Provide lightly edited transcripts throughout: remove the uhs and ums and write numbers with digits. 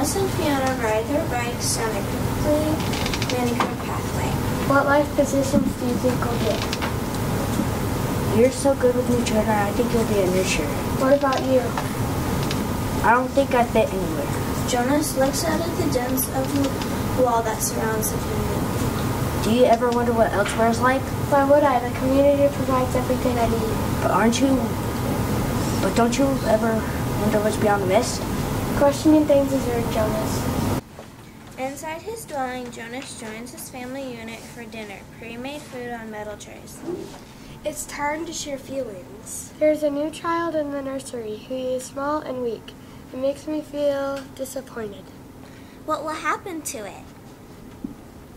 Jonas and Fiona ride their bikes on a quickly manicured pathway. What life positions do you think we'll get? You're so good with Nutritter, I think you'll be a nurturer. What about you? I don't think I fit anywhere. Jonas looks out at the dens of the wall that surrounds the community. Do you ever wonder what elsewhere is like? Why would I? The community provides everything I need. But don't you ever wonder what's beyond the mist? Questioning things is rude, Jonas. Inside his dwelling, Jonas joins his family unit for dinner, pre-made food on metal trays. It's time to share feelings. There's a new child in the nursery who is small and weak. It makes me feel disappointed. What will happen to it?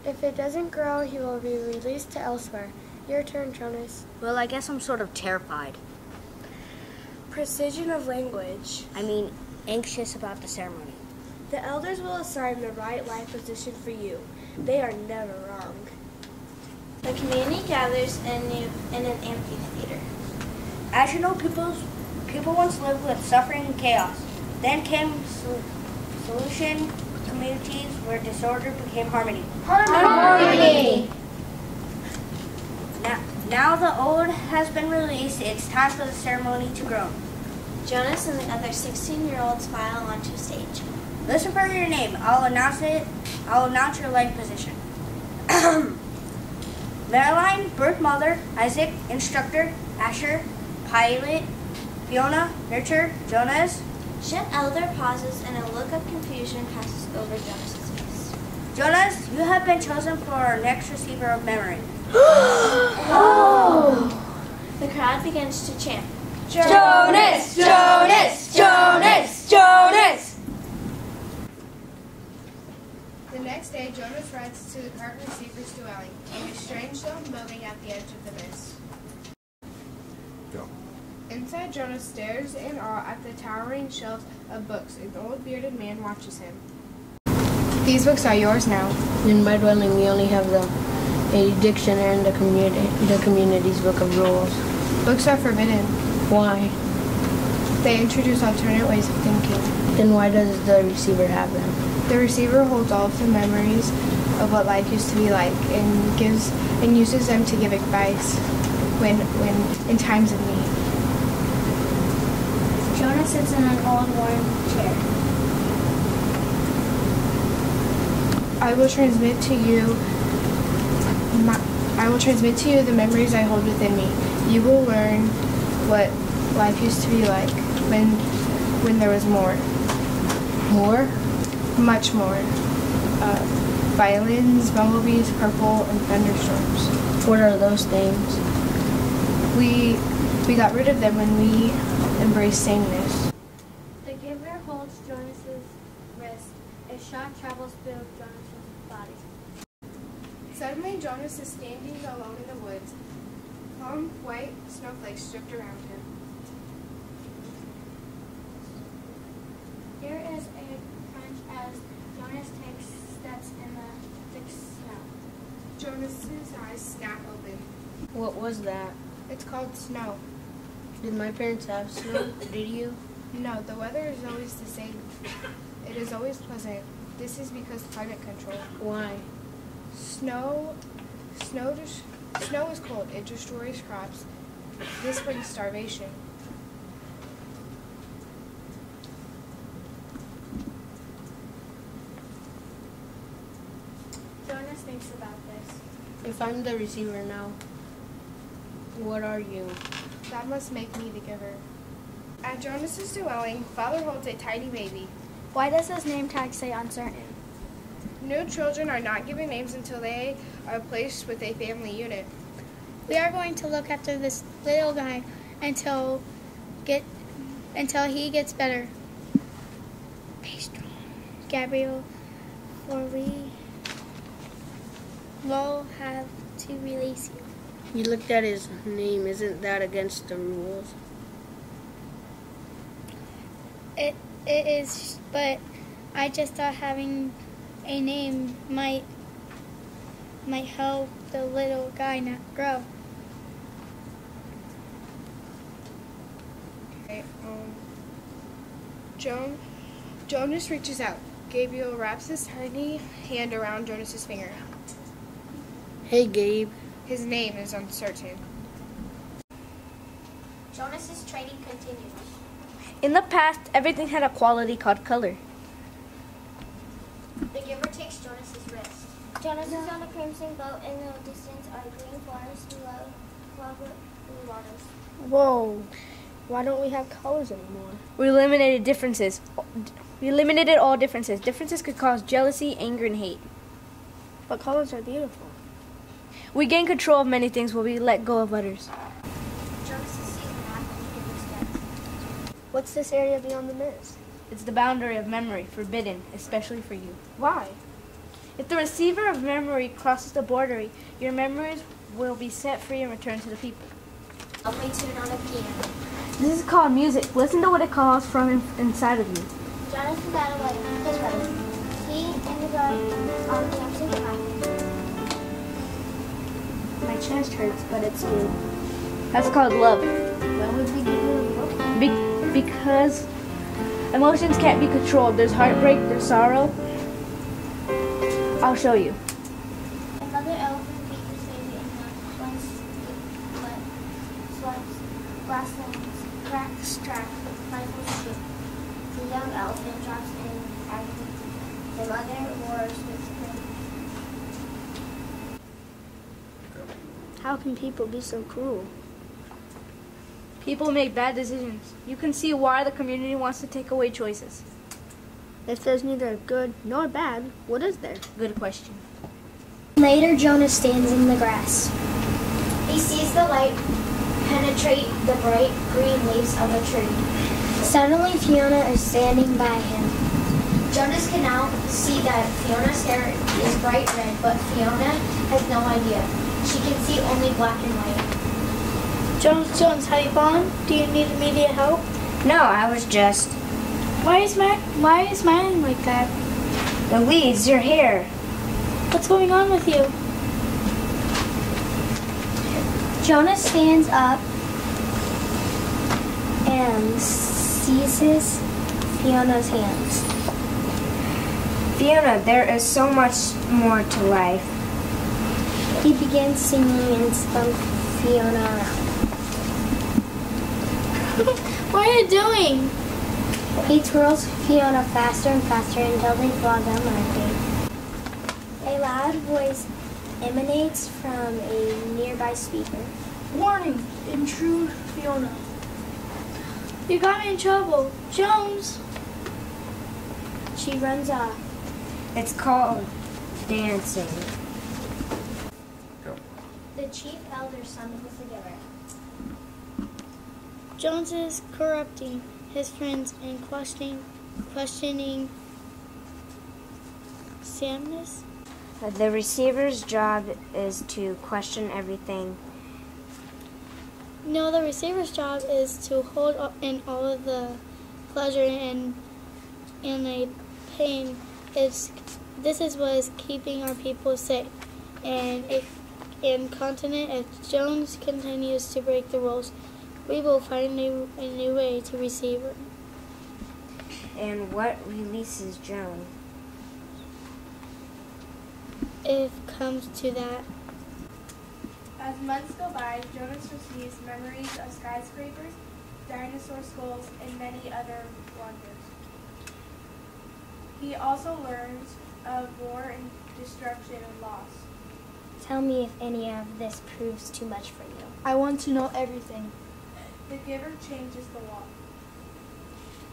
If it doesn't grow, he will be released to elsewhere. Your turn, Jonas. Well, I guess I'm sort of terrified. Precision of language. I mean, anxious about the ceremony. The elders will assign the right life position for you. They are never wrong. The community gathers in an amphitheater. As you know, people once lived with suffering and chaos. Then came solution communities where disorder became harmony. Harmony! Now the old has been released. It's time for the ceremony to grow. Jonas and the other 16-year-olds file onto stage. Listen for your name. I'll announce it. I'll announce your life position. Marilyn, birth mother. Isaac, instructor. Asher, pilot. Fiona, nurture. Jonas. Shet Elder pauses and a look of confusion passes over Jonas's face. Jonas, you have been chosen for our next receiver of memory. The crowd begins to chant. Jonas! Jonas! Jonas! Jonas! The next day, Jonas rides to the current receiver's dwelling, in a strange stone building at the edge of the mist. Go. Inside, Jonas stares in awe at the towering shelves of books. An old bearded man watches him. These books are yours now. In my dwelling, we only have a dictionary and the community's book of rules. Books are forbidden. Why? They introduce alternate ways of thinking. Then why does the receiver have them? The receiver holds all of the memories of what life used to be like and uses them to give advice when in times of need. Jonas sits in an old worn chair. I will transmit to you the memories I hold within me. You will learn what life used to be like when there was more. More? Much more. Violins, bumblebees, purple, and thunderstorms. What are those things? We got rid of them when we embraced sameness. The giver holds Jonas's wrist. A shock travels through Jonas's body. Suddenly, Jonas is standing alone in the woods. Calm, white snowflakes stripped around him. There is a crunch as Jonas takes steps in the thick snow. Jonas's eyes snap open. What was that? It's called snow. Did my parents have snow? Did you? No, the weather is always the same. It is always pleasant. This is because climate control. Why? Snow is cold. It destroys crops. This brings starvation. Jonas thinks about this. If I'm the receiver now, what are you? That must make me the giver. At Jonas's dwelling, Father holds a tiny baby. Why does his name tag say uncertain? New children are not given names until they are placed with a family unit. We are going to look after this little guy until he gets better. Be strong, Gabriel, for we will have to release you. You looked at his name. Isn't that against the rules? It is, but I just thought having a name might help the little guy not grow. Okay, Jonas reaches out. Gabriel wraps his tiny hand around Jonas's finger. Hey, Gabe. His name is uncertain. Jonas's training continues. In the past, everything had a quality called color. The giver takes Jonas's wrist. Jonas is on a crimson boat. In the distance are green forests below clover blue waters. Whoa. Why don't we have colors anymore? We eliminated differences. We eliminated all differences. Differences could cause jealousy, anger, and hate. But colors are beautiful. We gain control of many things when we let go of others. Jonas sees the map on the giver's desk. What's this area beyond the mist? It's the boundary of memory, forbidden, especially for you. Why? If the receiver of memory crosses the border, your memories will be set free and returned to the people. I'll play tune on a piano. This is called music. Listen to what it calls from inside of you. Jonas is out of light. His brother. He and the guy on Jackson Drive. My chest hurts, but it's you. That's called love. When would we get love? Because emotions can't be controlled. There's heartbreak, there's sorrow. I'll show you. Another elephant beat his baby in half. One split, swipes, grasslands, cracks, track, rifles shoot. The young elephant drops in agony. The mother roars with pain. How can people be so cruel? People make bad decisions. You can see why the community wants to take away choices. If there's neither good nor bad, what is there? Good question. Later, Jonas stands in the grass. He sees the light penetrate the bright green leaves of a tree. Suddenly, Fiona is standing by him. Jonas can now see that Fiona's hair is bright red, but Fiona has no idea. She can see only black and white. Jones, have you fallen? Do you need immediate help? No, I was just... Why are you smiling like that? The weeds, your hair. What's going on with you? Jonas stands up and seizes Fiona's hands. Fiona, there is so much more to life. He begins singing and spun Fiona around. What are you doing? He twirls Fiona faster and faster until they fall down landing. A loud voice emanates from a nearby speaker. Warning, intrude Fiona. You got me in trouble. Jones! She runs off. It's called dancing. Go. The chief elder's son was the giver. Jones is corrupting his friends and questioning Samness. The receiver's job is to question everything. No, the receiver's job is to hold in all of the pleasure and the pain. This is what is keeping our people safe and continent. If Jones continues to break the rules, we will find a new way to receive her. And what releases Joan? If it comes to that. As months go by, Jonas receives memories of skyscrapers, dinosaur skulls, and many other wonders. He also learns of war and destruction and loss. Tell me if any of this proves too much for you. I want to know everything. The giver changes the law.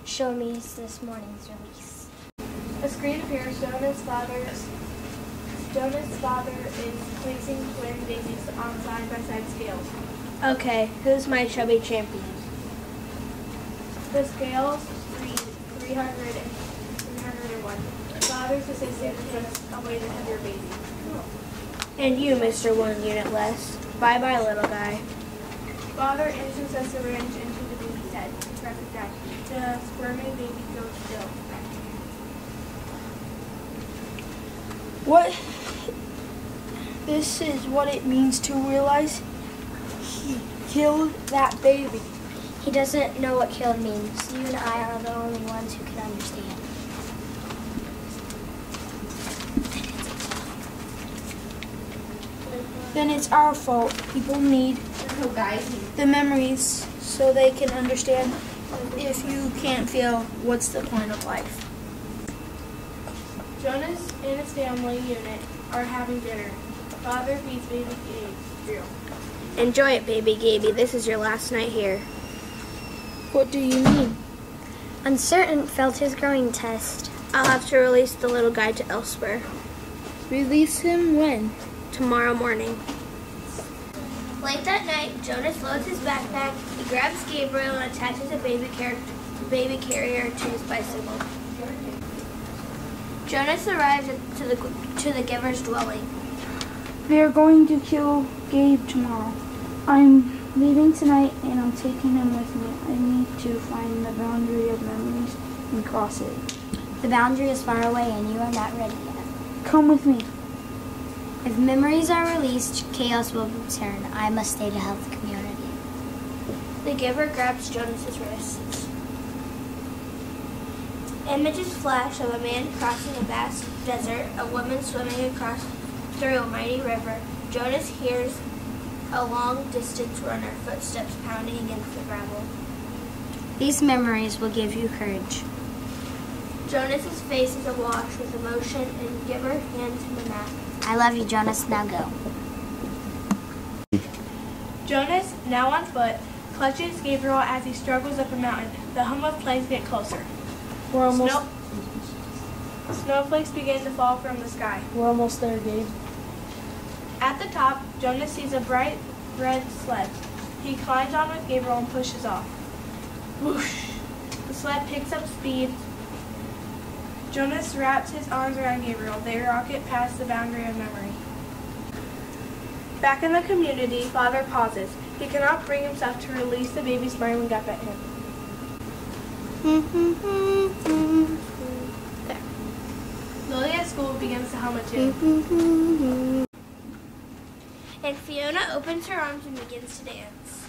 Show me this morning's release. A screen appears. Jonas' father is placing twin babies on side-by-side scales. Okay, who's my chubby champion? The scales read 300 and 301. Father's assistant puts away the heavier baby. And you, Mr. 1 unit less. Bye-bye, little guy. Father inserts a syringe into the baby's head. Press eject. The squirming baby goes still. What? This is what it means to realize he killed that baby. He doesn't know what killed means. You and I are the only ones who can understand. then it's our fault. People need the memories so they can understand. If you can't feel, what's the point of life? Jonas and his family unit are having dinner. Father feeds baby Gabriel. Enjoy it, baby Gaby. This is your last night here. What do you mean? Uncertain felt his growing test. I'll have to release the little guy to elsewhere. Release him when? Tomorrow morning. Late that night, Jonas loads his backpack, he grabs Gabriel and attaches a baby carrier to his bicycle. Jonas arrives to the giver's dwelling. They are going to kill Gabe tomorrow. I'm leaving tonight and I'm taking him with me. I need to find the boundary of memories and cross it. The boundary is far away and you are not ready yet. Come with me. If memories are released, chaos will return. I must stay to help the community. The giver grabs Jonas's wrists. Images flash of a man crossing a vast desert, a woman swimming across through a mighty river. Jonas hears a long-distance runner, footsteps pounding against the gravel. These memories will give you courage. Jonas's face is awash with emotion, and giver hands him a map. I love you, Jonas. Now go. Jonas, now on foot, clutches Gabriel as he struggles up a mountain. The hum of flames get closer. We're almost Snowflakes begin to fall from the sky. we're almost there, Gabe. At the top, Jonas sees a bright red sled. He climbs on with Gabriel and pushes off. Whoosh! The sled picks up speed. Jonas wraps his arms around Gabriel. They rocket past the boundary of memory. Back in the community, Father pauses. He cannot bring himself to release the baby smiling up at him. There. Lily at school begins to hum a tune. And Fiona opens her arms and begins to dance.